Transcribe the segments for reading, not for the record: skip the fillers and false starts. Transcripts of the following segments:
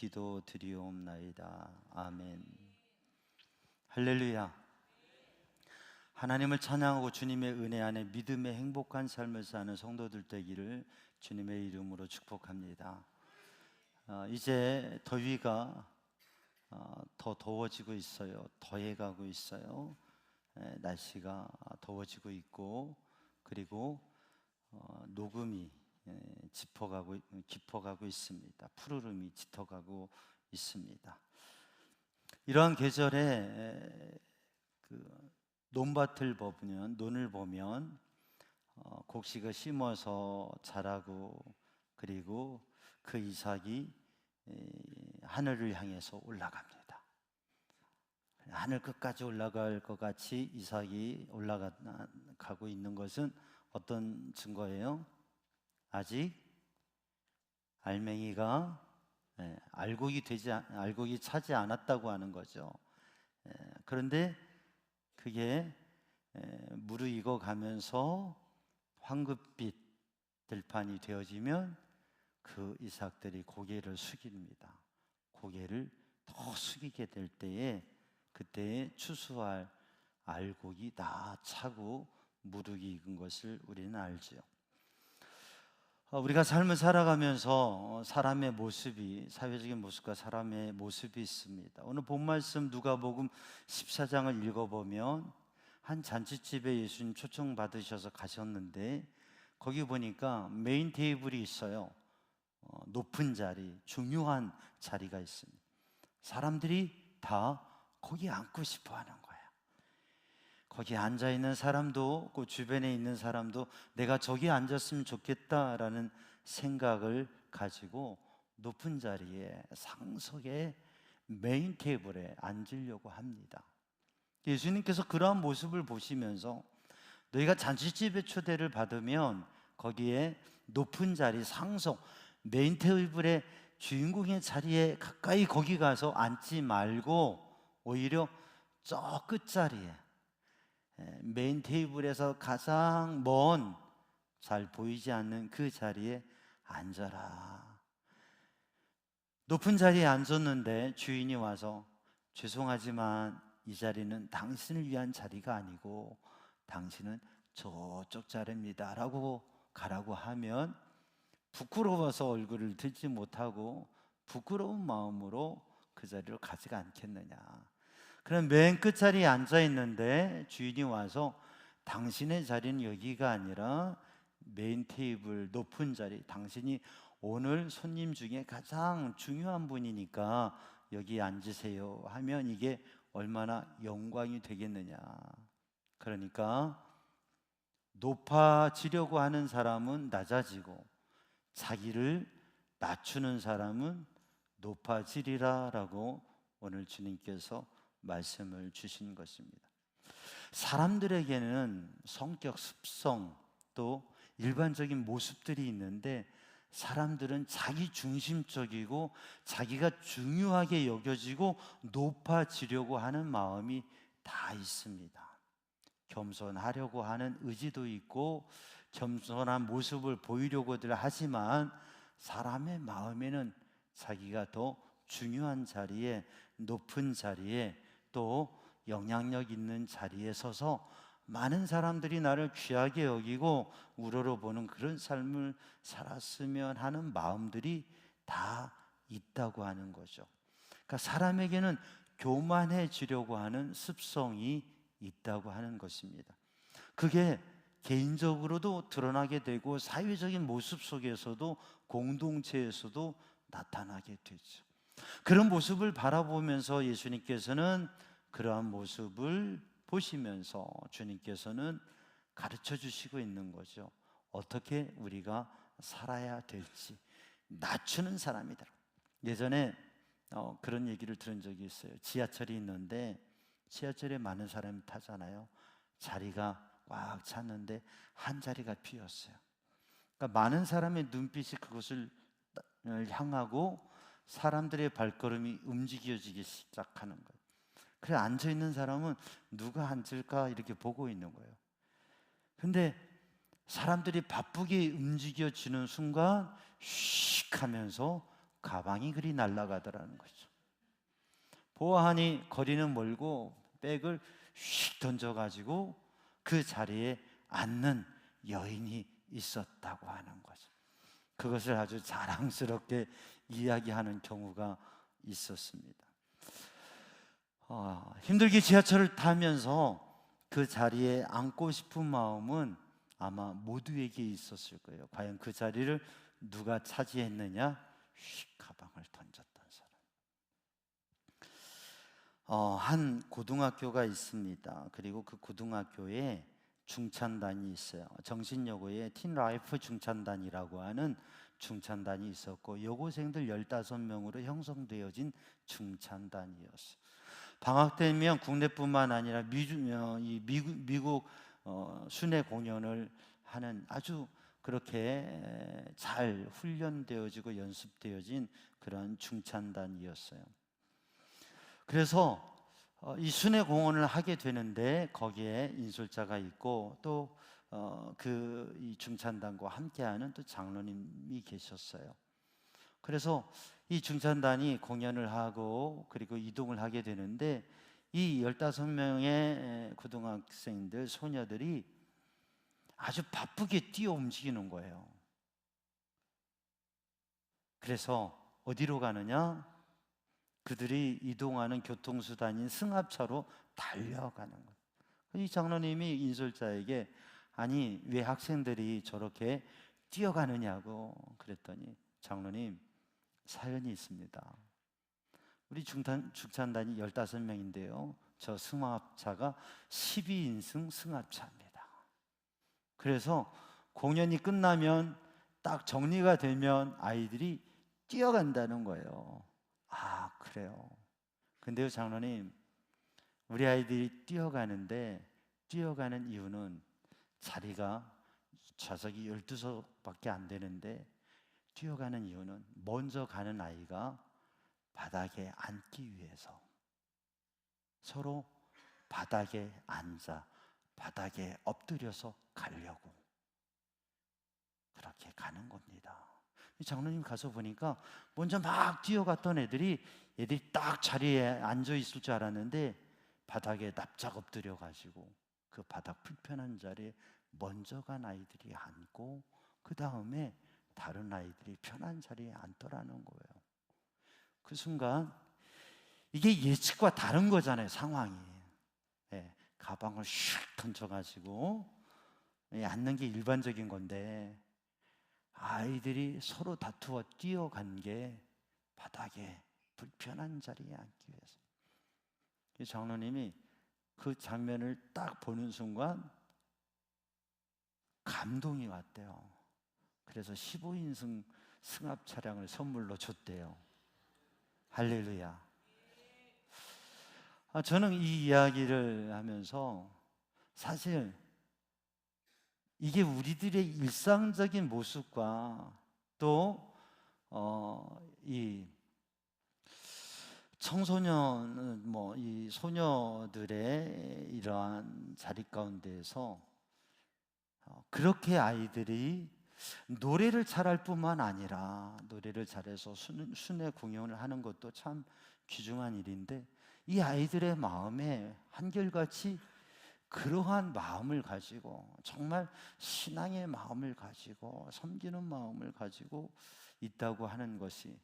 기도 드리옵나이다. 아멘. 할렐루야. 하나님을 찬양하고 주님의 은혜 안에 믿음의 행복한 삶을 사는 성도들 되기를 주님의 이름으로 축복합니다. 이제 더위가 더 더워지고 있어요. 더해가고 있어요. 날씨가 더워지고 있고, 그리고 녹음이 깊어가고 있습니다. 푸르름이 짙어가고 있습니다. 이러한 계절에 논을 보면 곡식을 심어서 자라고, 그리고 그 이삭이 하늘을 향해서 올라갑니다. 하늘 끝까지 올라갈 것 같이 이삭이 올라가고 있는 것은 어떤 증거예요? 아직 알맹이가 알곡이 차지 않았다고 하는 거죠. 그런데 그게 무르익어 가면서 황급빛 들판이 되어지면 그 이삭들이 고개를 숙입니다. 고개를 더 숙이게 될 때에, 그때에 추수할 알곡이 다 차고 무르익은 것을 우리는 알죠. 우리가 삶을 살아가면서 사람의 모습이, 사회적인 모습과 사람의 모습이 있습니다. 오늘 본 말씀 누가복음 14장을 읽어보면 한 잔치집에 예수님 초청받으셔서 가셨는데, 거기 보니까 메인 테이블이 있어요. 높은 자리, 중요한 자리가 있습니다. 사람들이 다 거기 앉고 싶어 하는 거예요. 거기 앉아있는 사람도, 그 주변에 있는 사람도 내가 저기 앉았으면 좋겠다라는 생각을 가지고 높은 자리에, 상석에, 메인 테이블에 앉으려고 합니다. 예수님께서 그러한 모습을 보시면서 너희가 잔치집에 초대를 받으면 거기에 높은 자리, 상석, 메인 테이블의 주인공의 자리에 가까이 거기 가서 앉지 말고 오히려 저 끝자리에, 메인 테이블에서 가장 먼, 잘 보이지 않는 그 자리에 앉아라. 높은 자리에 앉았는데 주인이 와서 죄송하지만 이 자리는 당신을 위한 자리가 아니고 당신은 저쪽 자리입니다 라고 가라고 하면 부끄러워서 얼굴을 들지 못하고 부끄러운 마음으로 그 자리로 가지가 않겠느냐. 그럼 맨 끝자리에 앉아있는데 주인이 와서 당신의 자리는 여기가 아니라 메인 테이블, 높은 자리, 당신이 오늘 손님 중에 가장 중요한 분이니까 여기 앉으세요 하면 이게 얼마나 영광이 되겠느냐. 그러니까 높아지려고 하는 사람은 낮아지고 자기를 낮추는 사람은 높아지리라 라고 오늘 주님께서 말씀을 주신 것입니다. 사람들에게는 성격, 습성, 또 일반적인 모습들이 있는데 사람들은 자기 중심적이고 자기가 중요하게 여겨지고 높아지려고 하는 마음이 다 있습니다. 겸손하려고 하는 의지도 있고 겸손한 모습을 보이려고들 하지만 사람의 마음에는 자기가 더 중요한 자리에, 높은 자리에, 또 영향력 있는 자리에 서서 많은 사람들이 나를 귀하게 여기고 우러러보는 그런 삶을 살았으면 하는 마음들이 다 있다고 하는 거죠. 그러니까 사람에게는 교만해지려고 하는 습성이 있다고 하는 것입니다. 그게 개인적으로도 드러나게 되고 사회적인 모습 속에서도, 공동체에서도 나타나게 되죠. 그런 모습을 바라보면서 예수님께서는, 그러한 모습을 보시면서 주님께서는 가르쳐 주시고 있는 거죠. 어떻게 우리가 살아야 될지. 낮추는 사람이다. 예전에 그런 얘기를 들은 적이 있어요. 지하철이 있는데 지하철에 많은 사람이 타잖아요. 자리가 꽉 찼는데 한 자리가 비었어요. 그러니까 많은 사람의 눈빛이 그것을 향하고 사람들의 발걸음이 움직여지기 시작하는 거예요. 그래 앉아있는 사람은 누가 앉을까 이렇게 보고 있는 거예요. 근데 사람들이 바쁘게 움직여지는 순간 휙 하면서 가방이 그리 날아가더라는 거죠. 보아하니 거리는 멀고 백을 휙 던져가지고 그 자리에 앉는 여인이 있었다고 하는 거죠. 그것을 아주 자랑스럽게 이야기하는 경우가 있었습니다. 힘들게 지하철을 타면서 그 자리에 앉고 싶은 마음은 아마 모두에게 있었을 거예요. 과연 그 자리를 누가 차지했느냐? 휙 가방을 던졌던 사람. 한 고등학교가 있습니다. 그리고 그 고등학교에 중찬단이 있어요. 정신여고에 틴라이프 중찬단이라고 하는 중찬단이 있었고, 여고생들 15명으로 형성되어진 중찬단이었어요. 방학 되면 국내뿐만 아니라 미국 순회 공연을 하는 아주 그렇게 잘 훈련되어지고 연습되어진 그런 중찬단이었어요. 그래서 이 순회 공연을 하게 되는데 거기에 인솔자가 있고 또 이 중찬단과 함께하는 또 장로님이 계셨어요. 그래서 이 중찬단이 공연을 하고 그리고 이동을 하게 되는데 이 15명의 고등학생들, 소녀들이 아주 바쁘게 뛰어 움직이는 거예요. 그래서 어디로 가느냐? 그들이 이동하는 교통수단인 승합차로 달려가는 거예요. 이 장로님이 인솔자에게 아니 왜 학생들이 저렇게 뛰어가느냐고 그랬더니 장로님, 사연이 있습니다. 우리 중찬단이 15명인데요 저 승합차가 12인승 승합차입니다. 그래서 공연이 끝나면 딱 정리가 되면 아이들이 뛰어간다는 거예요. 아, 그래요. 근데요 장로님, 우리 아이들이 뛰어가는데 뛰어가는 이유는 자리가 좌석이 12석밖에 안 되는데 뛰어가는 이유는 먼저 가는 아이가 바닥에 앉기 위해서 서로 바닥에 앉아 바닥에 엎드려서 가려고 그렇게 가는 겁니다. 장로님 가서 보니까 먼저 막 뛰어갔던 애들이 딱 자리에 앉아 있을 줄 알았는데 바닥에 납작 엎드려 가지고 그 바닥 불편한 자리에 먼저 간 아이들이 앉고 그 다음에 다른 아이들이 편한 자리에 앉더라는 거예요. 그 순간 이게 예측과 다른 거잖아요, 상황이. 가방을 슉 던져가지고 앉는 게 일반적인 건데 아이들이 서로 다투어 뛰어간 게 바닥에 불편한 자리에 앉기 위해서. 이 장로님이 그 장면을 딱 보는 순간 감동이 왔대요. 그래서 15인승 승합 차량을 선물로 줬대요. 할렐루야. 저는 이 이야기를 하면서 사실 이게 우리들의 일상적인 모습과 또 이 청소년 이 소녀들의 이러한 자리 가운데에서 그렇게 아이들이 노래를 잘할 뿐만 아니라 노래를 잘해서 순회 공연을 하는 것도 참 귀중한 일인데 이 아이들의 마음에 한결같이 그러한 마음을 가지고 정말 신앙의 마음을 가지고 섬기는 마음을 가지고 있다고 하는 것이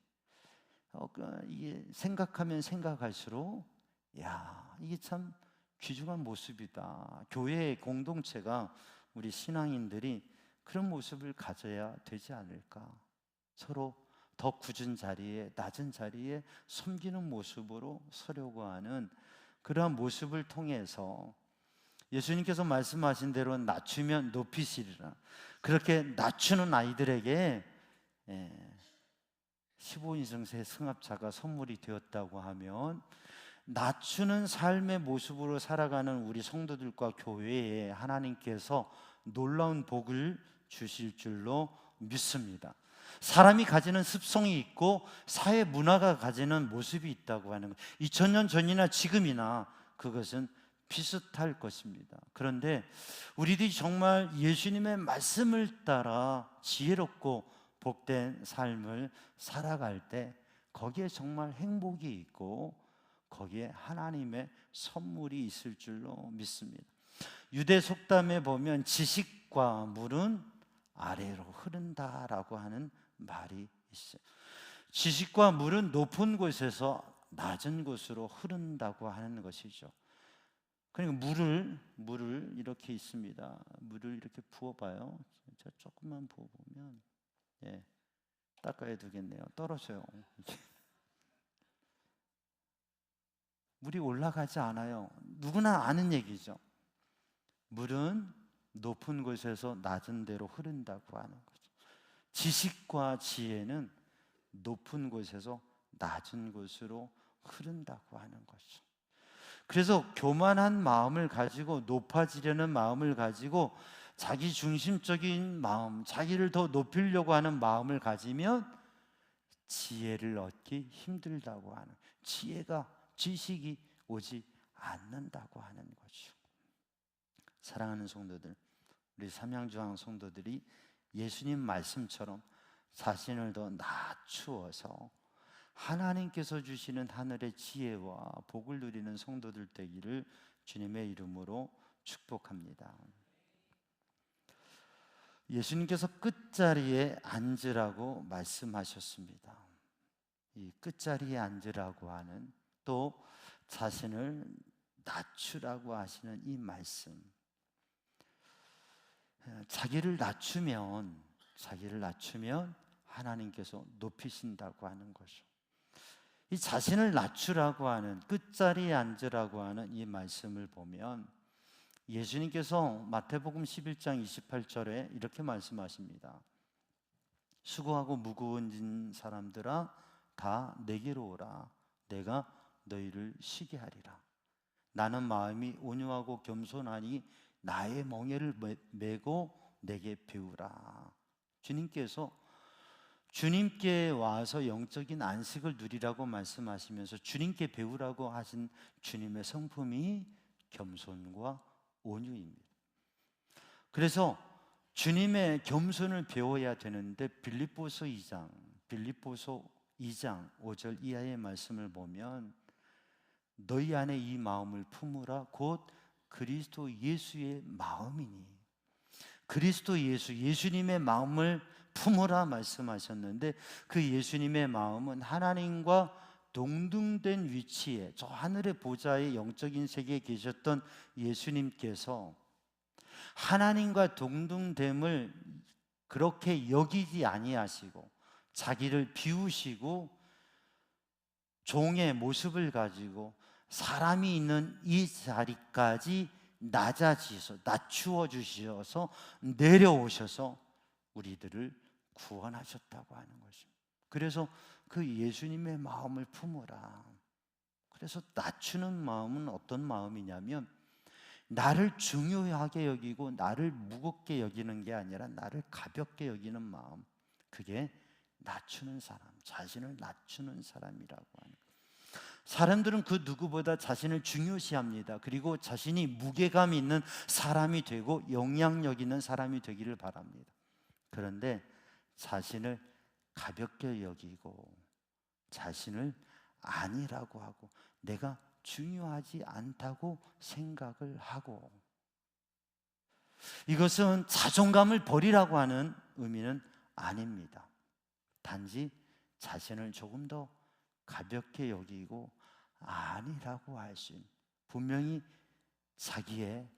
이게 생각하면 생각할수록 이게 참 귀중한 모습이다. 교회의 공동체가 우리 신앙인들이 그런 모습을 가져야 되지 않을까. 서로 더 굳은 자리에, 낮은 자리에 섬기는 모습으로 서려고 하는 그러한 모습을 통해서 예수님께서 말씀하신 대로 낮추면 높이시리라. 그렇게 낮추는 아이들에게 15인승 새 승합차가 선물이 되었다고 하면 낮추는 삶의 모습으로 살아가는 우리 성도들과 교회에 하나님께서 놀라운 복을 주실 줄로 믿습니다. 사람이 가지는 습성이 있고 사회 문화가 가지는 모습이 있다고 하는 것, 2000년 전이나 지금이나 그것은 비슷할 것입니다. 그런데 우리들이 정말 예수님의 말씀을 따라 지혜롭고 복된 삶을 살아갈 때 거기에 정말 행복이 있고 거기에 하나님의 선물이 있을 줄로 믿습니다. 유대 속담에 보면 지식과 물은 아래로 흐른다라고 하는 말이 있어요. 지식과 물은 높은 곳에서 낮은 곳으로 흐른다고 하는 것이죠. 그러니까 물을 이렇게 있습니다. 물을 이렇게 부어봐요. 자, 조금만 부어보면 닦아야 되겠네요. 떨어져요. 물이 올라가지 않아요. 누구나 아는 얘기죠. 물은 높은 곳에서 낮은 데로 흐른다고 하는 거죠. 지식과 지혜는 높은 곳에서 낮은 곳으로 흐른다고 하는 거죠. 그래서 교만한 마음을 가지고 높아지려는 마음을 가지고 자기 중심적인 마음, 자기를 더 높이려고 하는 마음을 가지면 지혜를 얻기 힘들다고 하는, 지식이 오지 않는다고 하는 거죠. 사랑하는 성도들, 우리 삼양주항 성도들이 예수님 말씀처럼 자신을 더 낮추어서 하나님께서 주시는 하늘의 지혜와 복을 누리는 성도들 되기를 주님의 이름으로 축복합니다. 예수님께서 끝자리에 앉으라고 말씀하셨습니다. 이 끝자리에 앉으라고 하는, 또 자신을 낮추라고 하시는 이 말씀, 자기를 낮추면 하나님께서 높이신다고 하는 거죠. 이 자신을 낮추라고 하는, 끝자리에 앉으라고 하는 이 말씀을 보면 예수님께서 마태복음 11장 28절에 이렇게 말씀하십니다. 수고하고 무거운 짐 사람들아 다 내게로 오라. 내가 너희를 쉬게 하리라. 나는 마음이 온유하고 겸손하니 나의 멍에를 메고 내게 배우라. 주님께 와서 영적인 안식을 누리라고 말씀하시면서 주님께 배우라고 하신 주님의 성품이 겸손과 온유입니다. 그래서 주님의 겸손을 배워야 되는데 빌립보서 2장 5절 이하의 말씀을 보면 너희 안에 이 마음을 품으라 곧 그리스도 예수의 마음이니, 그리스도 예수님의 마음을 품으라 말씀하셨는데 그 예수님의 마음은 하나님과 동등된 위치에, 저 하늘의 보좌의 영적인 세계에 계셨던 예수님께서 하나님과 동등됨을 그렇게 여기지 아니하시고 자기를 비우시고 종의 모습을 가지고 사람이 있는 이 자리까지 낮추어 주셔서 내려오셔서 우리들을 구원하셨다고 하는 것입니다. 그래서 그 예수님의 마음을 품으라. 그래서 낮추는 마음은 어떤 마음이냐면 나를 중요하게 여기고 나를 무겁게 여기는 게 아니라 나를 가볍게 여기는 마음, 그게 낮추는 사람, 자신을 낮추는 사람이라고 하는 거예요. 사람들은 그 누구보다 자신을 중요시합니다. 그리고 자신이 무게감 있는 사람이 되고 영향력 있는 사람이 되기를 바랍니다. 그런데 자신을 가볍게 여기고 자신을 아니라고 하고 내가 중요하지 않다고 생각을 하고, 이것은 자존감을 버리라고 하는 의미는 아닙니다. 단지 자신을 조금 더 가볍게 여기고 아니라고 할 수 있는, 분명히 자기의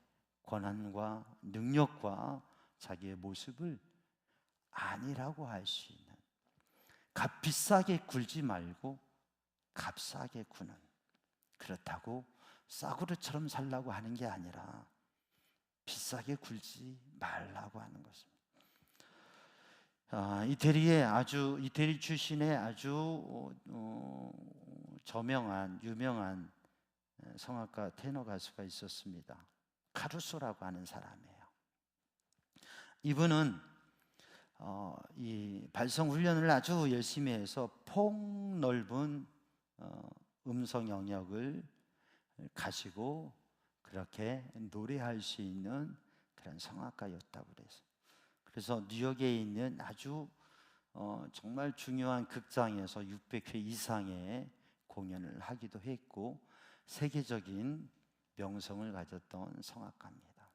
권한과 능력과 자기의 모습을 아니라고 할 수 있는, 값비싸게 굴지 말고 값싸게 구는, 그렇다고 싸구려처럼 살라고 하는 게 아니라 비싸게 굴지 말라고 하는 것입니다. 이태리 출신의 아주 유명한 성악가 테너 가수가 있었습니다. 카루소라고 하는 사람이에요. 이분은 이 발성 훈련을 아주 열심히 해서 폭넓은 음성 영역을 가지고 그렇게 노래할 수 있는 그런 성악가였다고 그래서 뉴욕에 있는 아주 정말 중요한 극장에서 600회 이상의 공연을 하기도 했고 세계적인 명성을 가졌던 성악가입니다.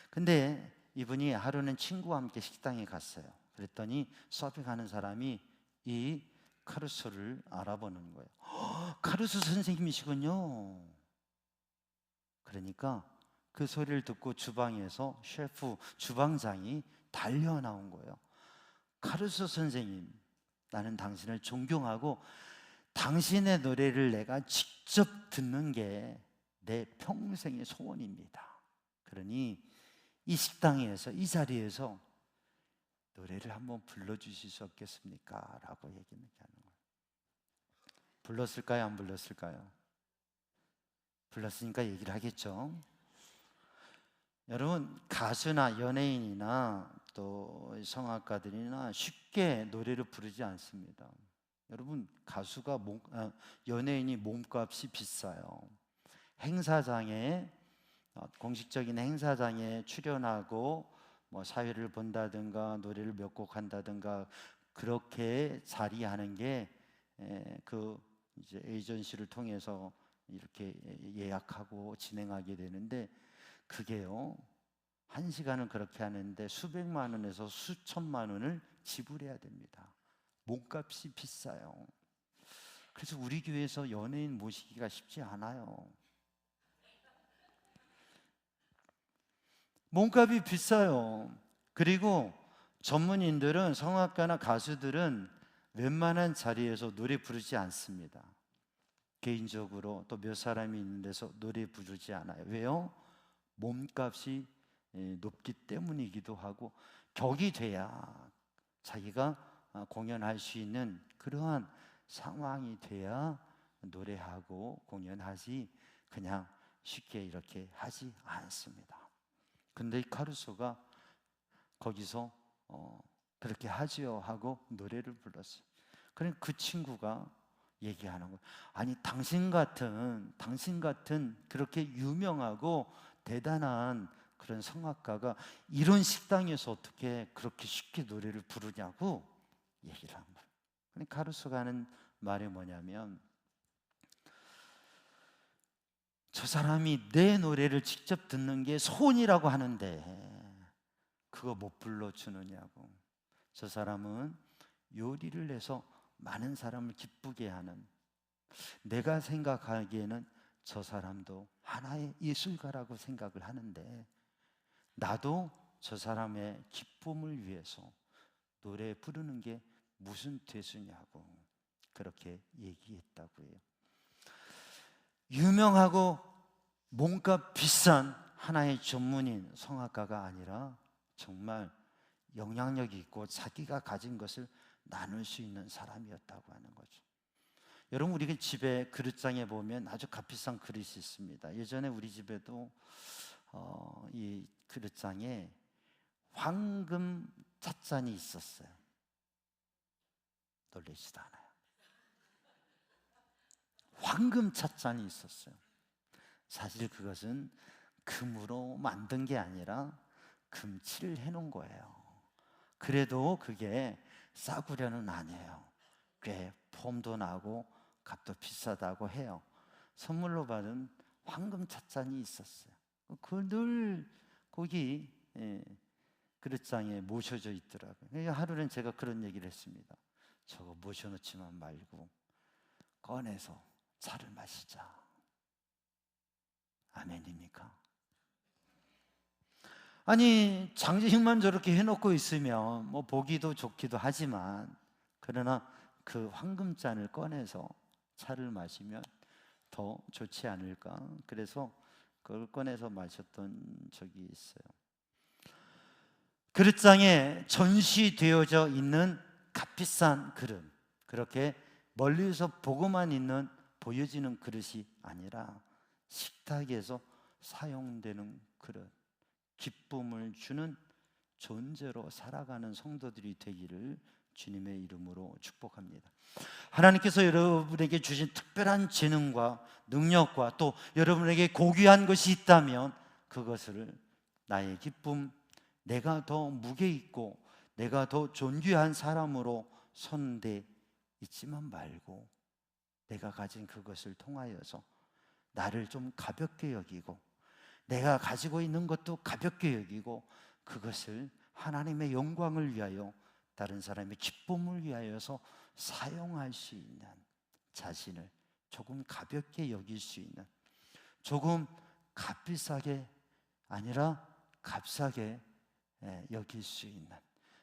근데 이분이 하루는 친구와 함께 식당에 갔어요. 그랬더니 서빙하는 사람이 이 카루소를 알아보는 거예요. 카루소 선생님이시군요. 그러니까 그 소리를 듣고 주방에서 셰프, 주방장이 달려 나온 거예요. 카루소 선생님, 나는 당신을 존경하고 당신의 노래를 내가 직접 듣는 게 내 평생의 소원입니다. 그러니 이 식당에서, 이 자리에서 노래를 한번 불러주실 수 없겠습니까? 라고 얘기하는 거예요. 불렀을까요? 안 불렀을까요? 불렀으니까 얘기를 하겠죠. 여러분, 가수나 연예인이나 또 성악가들이나 쉽게 노래를 부르지 않습니다. 여러분, 연예인이 몸값이 비싸요. 행사장에, 공식적인 행사장에 출연하고 뭐 사회를 본다든가 노래를 몇 곡 한다든가 그렇게 자리하는 게 그 이제 에이전시를 통해서 이렇게 예약하고 진행하게 되는데, 그게요, 한 시간은 그렇게 하는데 수백만 원에서 수천만 원을 지불해야 됩니다. 몸값이 비싸요. 그래서 우리 교회에서 연예인 모시기가 쉽지 않아요. 몸값이 비싸요. 그리고 전문인들은, 성악가나 가수들은 웬만한 자리에서 노래 부르지 않습니다. 개인적으로 또 몇 사람이 있는 데서 노래 부르지 않아요. 왜요? 몸값이 높기 때문이기도 하고, 격이 돼야, 자기가 공연할 수 있는 그러한 상황이 돼야 노래하고 공연하지, 그냥 쉽게 이렇게 하지 않습니다. 근데 이 카루소가 거기서 그렇게 하지요 하고 노래를 불렀어요. 그러니까 그 친구가 얘기하는 거예요. 아니, 당신 같은 그렇게 유명하고 대단한 그런 성악가가 이런 식당에서 어떻게 그렇게 쉽게 노래를 부르냐고 얘기를 한 거예요. 그러니까 카루소가 하는 말이 뭐냐면, 저 사람이 내 노래를 직접 듣는 게 소원이라고 하는데 그거 못 불러주느냐고. 저 사람은 요리를 해서 많은 사람을 기쁘게 하는, 내가 생각하기에는 저 사람도 하나의 예술가라고 생각을 하는데 나도 저 사람의 기쁨을 위해서 노래 부르는 게 무슨 대수냐고 그렇게 얘기했다고 해요. 유명하고 몸값 비싼 하나의 전문인 성악가가 아니라 정말 영향력이 있고 자기가 가진 것을 나눌 수 있는 사람이었다고 하는 거죠. 여러분, 우리 집에 그릇장에 보면 아주 값비싼 그릇이 있습니다. 예전에 우리 집에도 이 그릇장에 황금 찻잔이 있었어요. 놀라지도 않아요. 황금 찻잔이 있었어요. 사실 그것은 금으로 만든 게 아니라 금칠을 해놓은 거예요. 그래도 그게 싸구려는 아니에요. 꽤 폼도 나고 값도 비싸다고 해요. 선물로 받은 황금 찻잔이 있었어요. 그 늘 거기 그릇장에 모셔져 있더라고요. 하루는 제가 그런 얘기를 했습니다. 저거 모셔놓지만 말고 꺼내서 차를 마시자. 아멘입니까? 아니, 장식만 저렇게 해놓고 있으면 뭐 보기도 좋기도 하지만, 그러나 그 황금잔을 꺼내서 차를 마시면 더 좋지 않을까? 그래서 그걸 꺼내서 마셨던 적이 있어요. 그릇장에 전시되어져 있는 값비싼 그릇, 그렇게 멀리서 보고만 있는, 보여지는 그릇이 아니라 식탁에서 사용되는 그릇, 기쁨을 주는 존재로 살아가는 성도들이 되기를 주님의 이름으로 축복합니다. 하나님께서 여러분에게 주신 특별한 재능과 능력과 또 여러분에게 고귀한 것이 있다면 그것을 나의 기쁨, 내가 더 무게 있고 내가 더 존귀한 사람으로 서는데 있지만 말고 내가 가진 그것을 통하여서 나를 좀 가볍게 여기고 내가 가지고 있는 것도 가볍게 여기고 그것을 하나님의 영광을 위하여 다른 사람의 기쁨을 위하여서 사용할 수 있는 자신을 조금 가볍게 여길 수 있는, 조금 값비싸게 아니라 값싸게 여길 수 있는,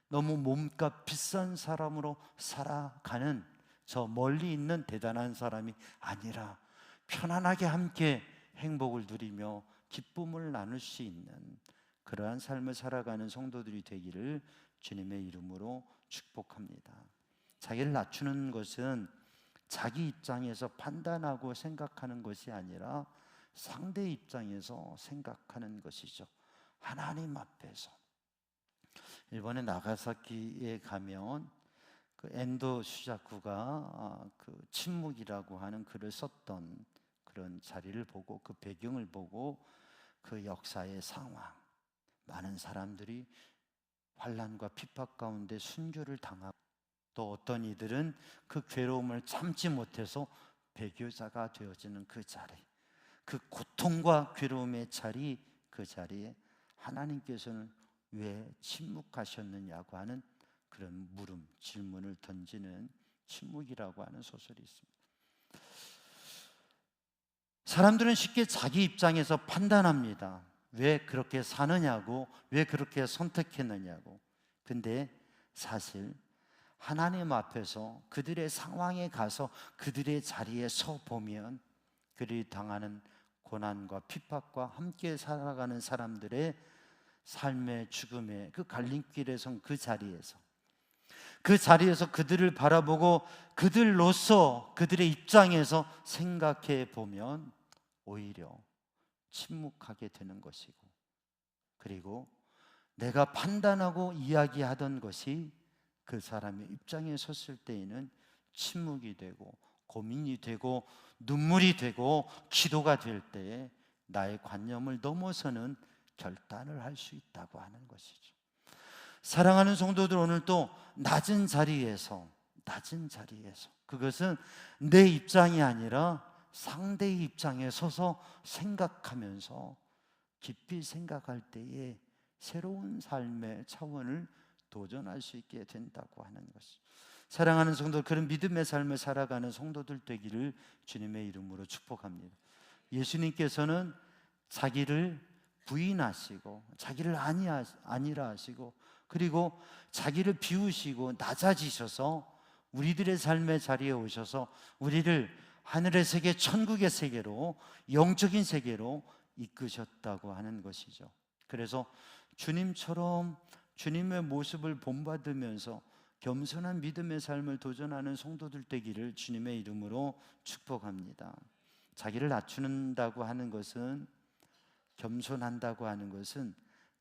너무 몸값 비싼 사람으로 살아가는 저 멀리 있는 대단한 사람이 아니라 편안하게 함께 행복을 누리며 기쁨을 나눌 수 있는 그러한 삶을 살아가는 성도들이 되기를 주님의 이름으로 축복합니다. 자기를 낮추는 것은 자기 입장에서 판단하고 생각하는 것이 아니라 상대 입장에서 생각하는 것이죠. 하나님 앞에서. 일본의 나가사키에 가면 그 엔도 슈자쿠가 그 침묵이라고 하는 글을 썼던 그런 자리를 보고, 그 배경을 보고 그 역사의 상황, 많은 사람들이 환난과 핍박 가운데 순교를 당하고, 또 어떤 이들은 그 괴로움을 참지 못해서 배교자가 되어지는 그 자리, 그 고통과 괴로움의 자리, 그 자리에 하나님께서는 왜 침묵하셨느냐고 하는 그런 물음, 질문을 던지는 침묵이라고 하는 소설이 있습니다. 사람들은 쉽게 자기 입장에서 판단합니다. 왜 그렇게 사느냐고, 왜 그렇게 선택했느냐고. 근데 사실 하나님 앞에서 그들의 상황에 가서 그들의 자리에 서 보면 그들이 당하는 고난과 핍박과 함께 살아가는 사람들의 삶의 죽음의 그 갈림길에 선 그 자리에서 그들을 바라보고 그들로서 그들의 입장에서 생각해 보면 오히려 침묵하게 되는 것이고, 그리고 내가 판단하고 이야기하던 것이 그 사람의 입장에 섰을 때에는 침묵이 되고 고민이 되고 눈물이 되고 기도가 될 때에 나의 관념을 넘어서는 결단을 할 수 있다고 하는 것이죠. 사랑하는 성도들, 오늘 또 낮은 자리에서, 그것은 내 입장이 아니라 상대의 입장에 서서 생각하면서 깊이 생각할 때에 새로운 삶의 차원을 도전할 수 있게 된다고 하는 것이죠. 사랑하는 성도, 그런 믿음의 삶을 살아가는 성도들 되기를 주님의 이름으로 축복합니다. 예수님께서는 자기를 부인하시고 자기를 아니라 하시고, 그리고 자기를 비우시고 낮아지셔서 우리들의 삶의 자리에 오셔서 우리를 하늘의 세계, 천국의 세계로, 영적인 세계로 이끄셨다고 하는 것이죠. 그래서 주님처럼 주님의 모습을 본받으면서 겸손한 믿음의 삶을 도전하는 성도들 되기를 주님의 이름으로 축복합니다. 자기를 낮춘다고 하는 것은, 겸손한다고 하는 것은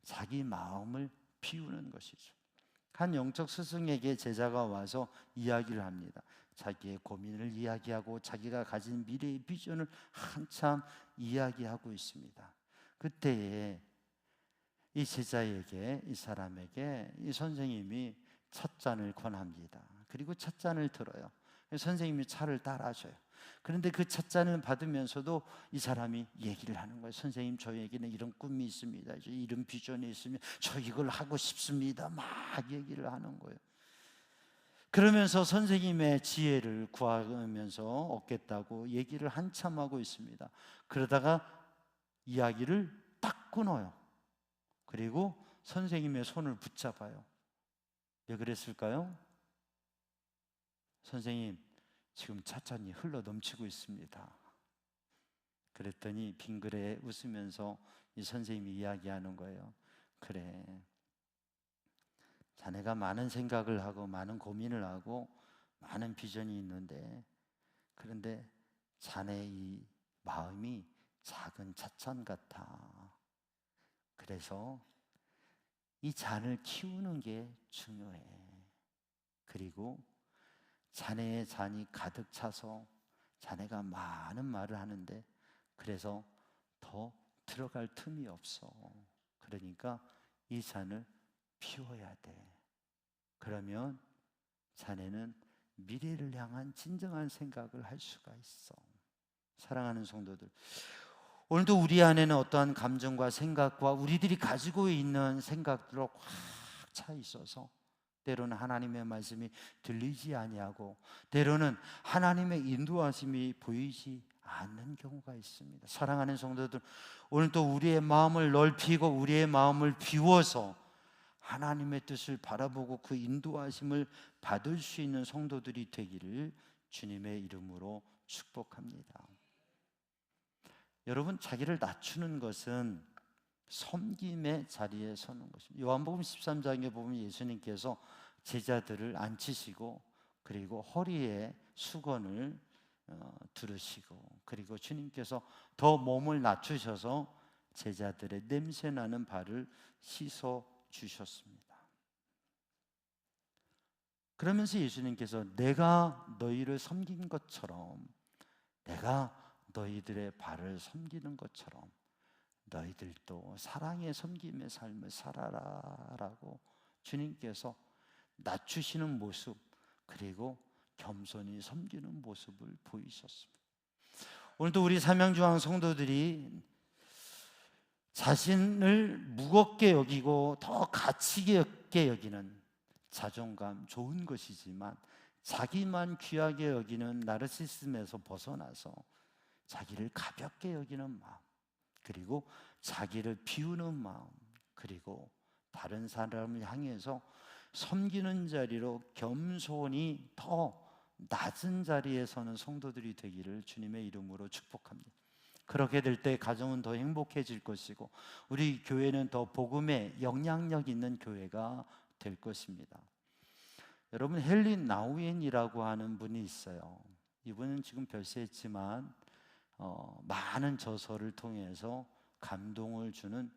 자기 마음을 비우는 것이죠. 한 영적 스승에게 제자가 와서 이야기를 합니다. 자기의 고민을 이야기하고 자기가 가진 미래의 비전을 한참 이야기하고 있습니다. 그때에 이 제자에게, 이 사람에게 이 선생님이 첫 잔을 권합니다. 그리고 첫 잔을 들어요. 선생님이 차를 따라줘요. 그런데 그 첫 잔을 받으면서도 이 사람이 얘기를 하는 거예요. 선생님, 저에게는 이런 꿈이 있습니다. 이런 비전이 있으면 저 이걸 하고 싶습니다. 막 얘기를 하는 거예요. 그러면서 선생님의 지혜를 구하면서 얻겠다고 얘기를 한참 하고 있습니다. 그러다가 이야기를 딱 끊어요. 그리고 선생님의 손을 붙잡아요. 왜 그랬을까요? 선생님, 지금 찻잔이 흘러 넘치고 있습니다. 그랬더니 빙그레 웃으면서 이 선생님이 이야기하는 거예요. 그래, 자네가 많은 생각을 하고 많은 고민을 하고 많은 비전이 있는데, 그런데 자네 이 마음이 작은 찻잔 같아. 그래서 이 잔을 키우는 게 중요해. 그리고 자네의 잔이 가득 차서 자네가 많은 말을 하는데 그래서 더 들어갈 틈이 없어. 그러니까 이 잔을 비워야 돼. 그러면 자네는 미래를 향한 진정한 생각을 할 수가 있어. 사랑하는 성도들, 오늘도 우리 안에는 어떠한 감정과 생각과 우리들이 가지고 있는 생각들로 꽉 차 있어서 때로는 하나님의 말씀이 들리지 아니하고 때로는 하나님의 인도하심이 보이지 않는 경우가 있습니다. 사랑하는 성도들, 오늘도 우리의 마음을 넓히고 우리의 마음을 비워서 하나님의 뜻을 바라보고 그 인도하심을 받을 수 있는 성도들이 되기를 주님의 이름으로 축복합니다. 여러분, 자기를 낮추는 것은 섬김의 자리에 서는 것입니다. 요한복음 13장에 보면 예수님께서 제자들을 앉히시고 그리고 허리에 수건을 두르시고 그리고 주님께서 더 몸을 낮추셔서 제자들의 냄새나는 발을 씻어 주셨습니다. 그러면서 예수님께서 내가 너희를 섬긴 것처럼, 내가 너희들의 발을 섬기는 것처럼 너희들도 사랑의 섬김의 삶을 살아라 라고 주님께서 낮추시는 모습, 그리고 겸손히 섬기는 모습을 보이셨습니다. 오늘도 우리 삼양중앙 성도들이 자신을 무겁게 여기고 더 가치 있게 여기는 자존감 좋은 것이지만 자기만 귀하게 여기는 나르시즘에서 벗어나서 자기를 가볍게 여기는 마음, 그리고 자기를 비우는 마음, 그리고 다른 사람을 향해서 섬기는 자리로 겸손히 더 낮은 자리에 서는 성도들이 되기를 주님의 이름으로 축복합니다. 그렇게 될 때 가정은 더 행복해질 것이고 우리 교회는 더 복음에 영향력 있는 교회가 될 것입니다. 여러분, 헨리 나우엔이라고 하는 분이 있어요. 이분은 지금 별세했지만 많은 저서를 통해서 감동을 주는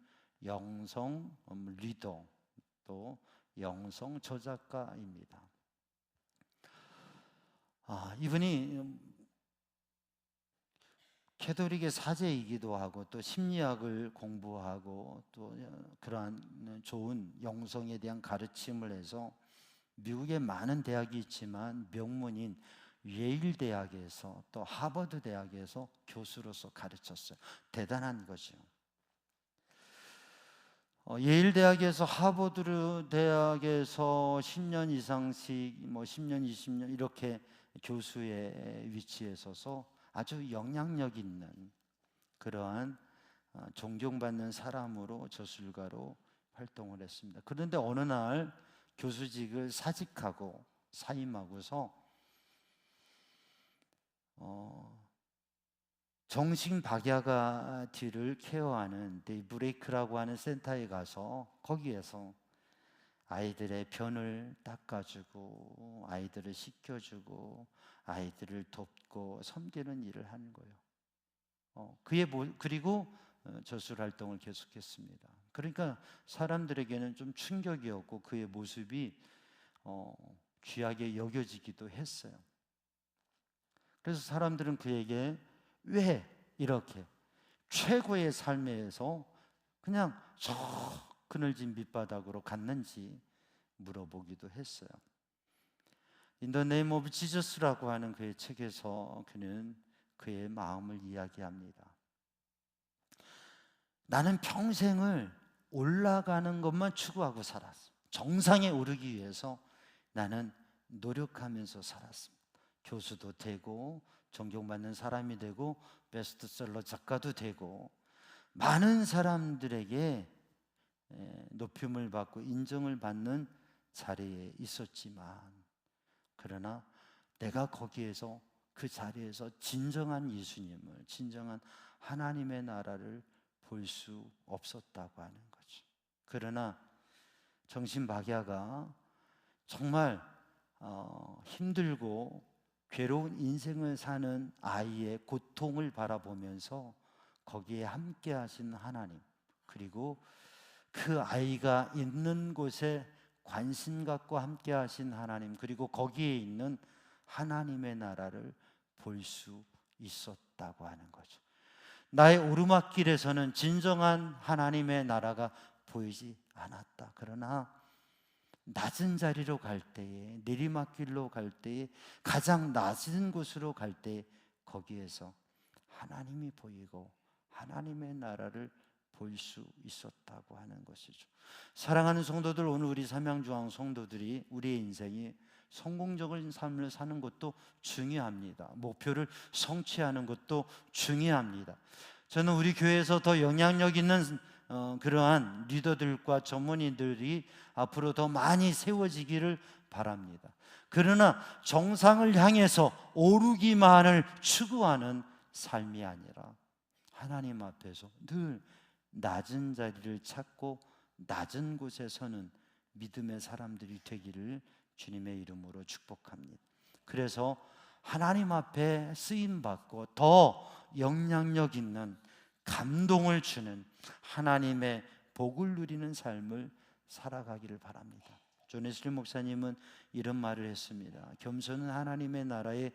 영성 리더, 또 영성 저작가입니다. 이분이 캐톨릭의 사제이기도 하고 또 심리학을 공부하고 또 그러한 좋은 영성에 대한 가르침을 해서 미국에 많은 대학이 있지만 명문인 예일 대학에서 또 하버드 대학에서 교수로서 가르쳤어요. 대단한 거죠. 예일 대학에서 하버드 대학에서 10년 이상씩 10년 20년 이렇게 교수의 위치에 서서 아주 영향력 있는 그러한 존경받는 사람으로 저술가로 활동을 했습니다. 그런데 어느 날 교수직을 사직하고 사임하고서 정신 박야가 뒤를 케어하는 데이브레이크라고 하는 센터에 가서 거기에서 아이들의 변을 닦아주고 아이들을 씻겨주고 아이들을 돕고 섬기는 일을 하는 거예요. 그리고 저술 활동을 계속했습니다. 그러니까 사람들에게는 좀 충격이었고 그의 모습이 귀하게 여겨지기도 했어요. 그래서 사람들은 그에게 왜 이렇게 최고의 삶에서 그냥 저 그늘진 밑바닥으로 갔는지 물어보기도 했어요. In the name of Jesus라고 하는 그의 책에서 그는 그의 마음을 이야기합니다. 나는 평생을 올라가는 것만 추구하고 살았어. 정상에 오르기 위해서 나는 노력하면서 살았습니다. 교수도 되고 존경받는 사람이 되고 베스트셀러 작가도 되고 많은 사람들에게 높임을 받고 인정을 받는 자리에 있었지만 그러나 내가 거기에서 그 자리에서 진정한 예수님을, 진정한 하나님의 나라를 볼 수 없었다고 하는 거죠. 그러나 정신박야가 정말 힘들고 괴로운 인생을 사는 아이의 고통을 바라보면서 거기에 함께 하신 하나님, 그리고 그 아이가 있는 곳에 관심 갖고 함께 하신 하나님, 그리고 거기에 있는 하나님의 나라를 볼 수 있었다고 하는 거죠. 나의 오르막길에서는 진정한 하나님의 나라가 보이지 않았다. 그러나 낮은 자리로 갈 때에, 내리막길로 갈 때에, 가장 낮은 곳으로 갈 때 거기에서 하나님이 보이고 하나님의 나라를 볼 수 있었다고 하는 것이죠. 사랑하는 성도들, 오늘 우리 삼양중앙 성도들이 우리의 인생이 성공적인 삶을 사는 것도 중요합니다. 목표를 성취하는 것도 중요합니다. 저는 우리 교회에서 더 영향력 있는 그러한 리더들과 전문인들이 앞으로 더 많이 세워지기를 바랍니다. 그러나 정상을 향해서 오르기만을 추구하는 삶이 아니라 하나님 앞에서 늘 낮은 자리를 찾고 낮은 곳에 서는 믿음의 사람들이 되기를 주님의 이름으로 축복합니다. 그래서 하나님 앞에 쓰임받고 더 영향력 있는, 감동을 주는 하나님의 복을 누리는 삶을 살아가기를 바랍니다. 존 웨슬리 목사님은 이런 말을 했습니다. 겸손은 하나님의 나라의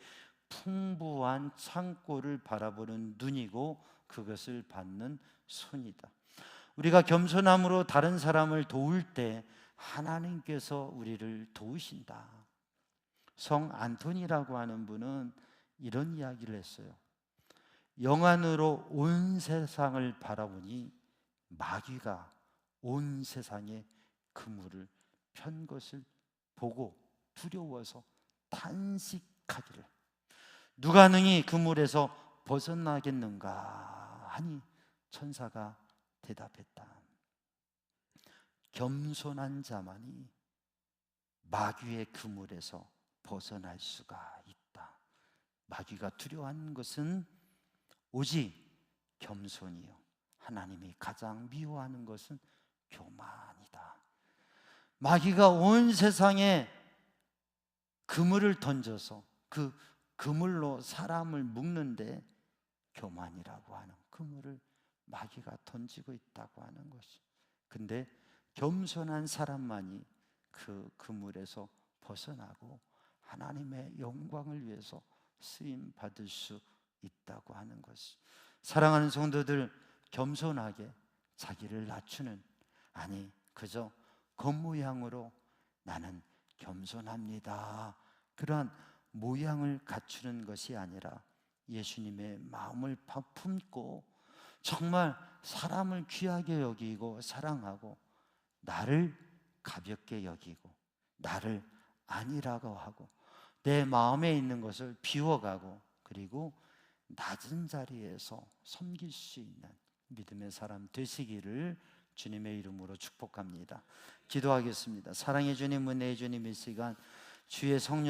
풍부한 창고를 바라보는 눈이고 그것을 받는 손이다. 우리가 겸손함으로 다른 사람을 도울 때 하나님께서 우리를 도우신다. 성 안토니라고 하는 분은 이런 이야기를 했어요. 영안으로 온 세상을 바라보니 마귀가 온 세상에 그물을 편 것을 보고 두려워서 탄식하기를, 누가 능히 그물에서 벗어나겠는가 하니 천사가 대답했다. 겸손한 자만이 마귀의 그물에서 벗어날 수가 있다. 마귀가 두려워하는 것은 오직 겸손이요, 하나님이 가장 미워하는 것은 교만이다. 마귀가 온 세상에 그물을 던져서 그 그물로 사람을 묶는데 교만이라고 하는 그물을 마귀가 던지고 있다고 하는 것이. 근데 겸손한 사람만이 그 그물에서 벗어나고 하나님의 영광을 위해서 쓰임 받을 수 있다고 하는 것이. 사랑하는 성도들, 겸손하게 자기를 낮추는, 아니 그저 겉모양으로 나는 겸손합니다, 그러한 모양을 갖추는 것이 아니라 예수님의 마음을 품고 정말 사람을 귀하게 여기고 사랑하고 나를 가볍게 여기고 나를 아니라고 하고 내 마음에 있는 것을 비워가고 그리고 낮은 자리에서 섬길 수 있는 믿음의 사람 되시기를 주님의 이름으로 축복합니다. 기도하겠습니다. 사랑의 주님, 은혜의 주님, 이 시간 주의 성령